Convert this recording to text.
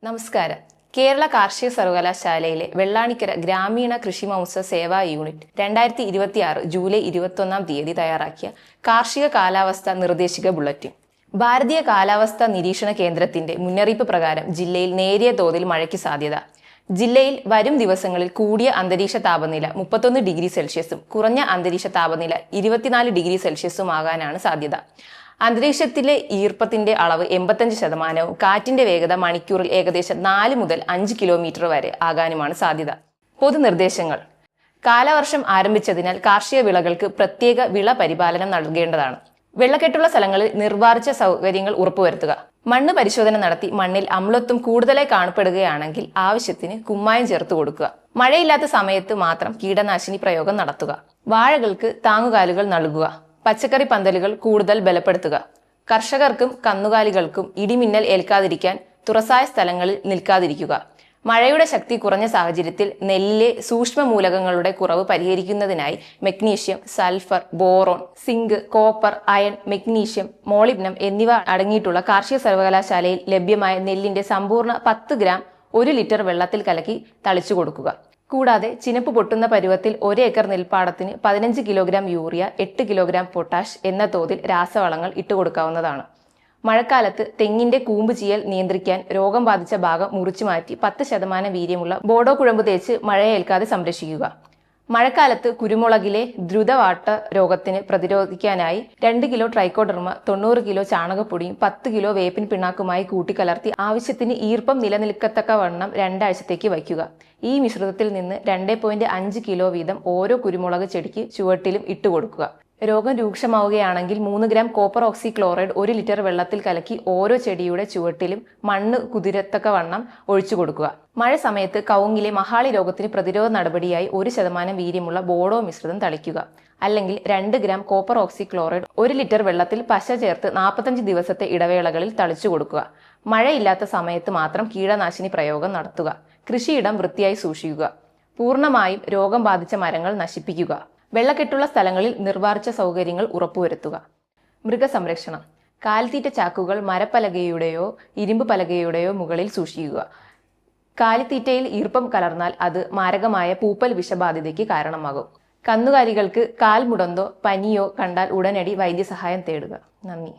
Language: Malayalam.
നമസ്കാരം. കേരള കാർഷിക സർവകലാശാലയിലെ വെള്ളാണിക്കര ഗ്രാമീണ കൃഷി മഹോത്സവ സേവാ യൂണിറ്റ് 2026 ജൂലൈ 21-ാം തീയതി തയ്യാറാക്കിയ കാർഷിക കാലാവസ്ഥ നിർദ്ദേശിക ബുള്ളറ്റിൻ. ഭാരതീയ കാലാവസ്ഥാ നിരീക്ഷണ കേന്ദ്രത്തിന്റെ മുന്നറിയിപ്പ് പ്രകാരം ജില്ലയിൽ നേരിയ തോതിൽ മഴയ്ക്ക് സാധ്യത. ജില്ലയിൽ വരും ദിവസങ്ങളിൽ കൂടിയ അന്തരീക്ഷ താപനില 31 ഡിഗ്രി സെൽഷ്യസും കുറഞ്ഞ അന്തരീക്ഷ താപനില 24 ഡിഗ്രി സെൽഷ്യസും ആകാനാണ് സാധ്യത. അന്തരീക്ഷത്തിലെ ഈർപ്പത്തിന്റെ അളവ് 85%, കാറ്റിന്റെ വേഗത മണിക്കൂറിൽ ഏകദേശം 4 മുതൽ 5 കിലോമീറ്റർ വരെ ആകാനുമാണ് സാധ്യത. പൊതുനിർദ്ദേശങ്ങൾ: കാലവർഷം ആരംഭിച്ചതിനാൽ കാർഷിക വിളകൾക്ക് പ്രത്യേക വിള പരിപാലനം നൽകേണ്ടതാണ്. വെള്ളക്കെട്ടുള്ള സ്ഥലങ്ങളിൽ നിർവാർച്ച സൗകര്യങ്ങൾ ഉറപ്പുവരുത്തുക. മണ്ണ് പരിശോധന നടത്തി മണ്ണിൽ അമ്ലത്വം കൂടുതലായി കാണപ്പെടുകയാണെങ്കിൽ ആവശ്യത്തിന് കുമ്മായം ചേർത്ത് കൊടുക്കുക. മഴയില്ലാത്ത സമയത്ത് മാത്രം കീടനാശിനി പ്രയോഗം നടത്തുക. വാഴകൾക്ക് താങ്ങുകാലുകൾ നൽകുക. പച്ചക്കറി പന്തലുകൾ കൂടുതൽ ബലപ്പെടുത്തുക. കർഷകർക്കും കന്നുകാലികൾക്കും ഇടിമിന്നൽ ഏൽക്കാതിരിക്കാൻ തുറസായ സ്ഥലങ്ങളിൽ നിൽക്കാതിരിക്കുക. മഴയുടെ ശക്തി കുറഞ്ഞ സാഹചര്യത്തിൽ നെല്ലിലെ സൂക്ഷ്മ മൂലകങ്ങളുടെ കുറവ് പരിഹരിക്കുന്നതിനായി magnesium, sulphur, boron, zinc, copper, iron, magnesium, molybdenum എന്നിവ അടങ്ങിയിട്ടുള്ള കാർഷിക സർവകലാശാലയിൽ ലഭ്യമായ നെല്ലിന്റെ സമ്പൂർണ്ണ 10 ഗ്രാം 1 ലിറ്റർ വെള്ളത്തിൽ കലക്കി തളിച്ചു കൊടുക്കുക. കൂടാതെ ചിനപ്പ് പൊട്ടുന്ന പരുവത്തിൽ 1 ഏക്കർ നെൽപ്പാടത്തിന് 15 കിലോഗ്രാം യൂറിയ, 8 കിലോഗ്രാം പൊട്ടാഷ് എന്ന തോതിൽ രാസവളങ്ങൾ ഇട്ടുകൊടുക്കാവുന്നതാണ്. മഴക്കാലത്ത് തെങ്ങിന്റെ കൂമ്പ് ചീയൽ നിയന്ത്രിക്കാൻ രോഗം ബാധിച്ച ഭാഗം മുറിച്ചു മാറ്റി 10% വീര്യമുള്ള ബോഡോ കുഴമ്പ് തേച്ച് മഴയേൽക്കാതെ സംരക്ഷിക്കുക. മഴക്കാലത്ത് കുരുമുളകിലെ ദ്രുതവാട്ട രോഗത്തിന് പ്രതിരോധിക്കാനായി 2 കിലോ ട്രൈക്കോഡെർമ, 90 കിലോ ചാണകപ്പൊടിയും 10 കിലോ വേപ്പിൻ പിണ്ണാക്കുമായി കൂട്ടിക്കലർത്തി ആവശ്യത്തിന് ഈർപ്പം നിലനിൽക്കത്തക്കവണ്ണം 2 ആഴ്ചത്തേക്ക് വയ്ക്കുക. ഈ മിശ്രിതത്തിൽ നിന്ന് 2.5 കിലോ വീതം ഓരോ കുരുമുളക് ചെടിക്ക് ചുവട്ടിലും ഇട്ടുകൊടുക്കുക. രോഗം രൂക്ഷമാവുകയാണെങ്കിൽ 3 ഗ്രാം കോപ്പർ ഓക്സി ക്ലോറൈഡ് 1 ലിറ്റർ വെള്ളത്തിൽ കലക്കി ഓരോ ചെടിയുടെ ചുവട്ടിലും മണ്ണ് കുതിരത്തക്കവണ്ണം ഒഴിച്ചു കൊടുക്കുക. മഴ സമയത്ത് കവുങ്ങിലെ മഹാളി രോഗത്തിന് പ്രതിരോധ നടപടിയായി 1% വീര്യമുള്ള ബോഡോ മിശ്രിതം തളിക്കുക. അല്ലെങ്കിൽ 2 ഗ്രാം കോപ്പർ ഓക്സി ക്ലോറൈഡ് 1 ലിറ്റർ വെള്ളത്തിൽ പശ ചേർത്ത് 45 ദിവസത്തെ ഇടവേളകളിൽ തളിച്ചു കൊടുക്കുക. മഴയില്ലാത്ത സമയത്ത് മാത്രം കീടനാശിനി പ്രയോഗം നടത്തുക. കൃഷിയിടം വൃത്തിയായി സൂക്ഷിക്കുക. പൂർണ്ണമായും രോഗം ബാധിച്ച മരങ്ങൾ നശിപ്പിക്കുക. വെള്ളക്കെട്ടുള്ള സ്ഥലങ്ങളിൽ നിർവാർച്ച സൗകര്യങ്ങൾ ഉറപ്പുവരുത്തുക. മൃഗസംരക്ഷണം: കാലിത്തീറ്റ ചാക്കുകൾ മരപ്പലകയുടെയോ ഇരുമ്പ് പലകയുടെയോ മുകളിൽ സൂക്ഷിക്കുക. കാലിത്തീറ്റയിൽ ഈർപ്പം കലർന്നാൽ അത് മാരകമായ പൂപ്പൽ വിഷബാധിതയ്ക്ക് കാരണമാകും. കന്നുകാലികൾക്ക് കാൽമുടന്തോ പനിയോ കണ്ടാൽ ഉടനടി വൈദ്യസഹായം തേടുക. നന്ദി.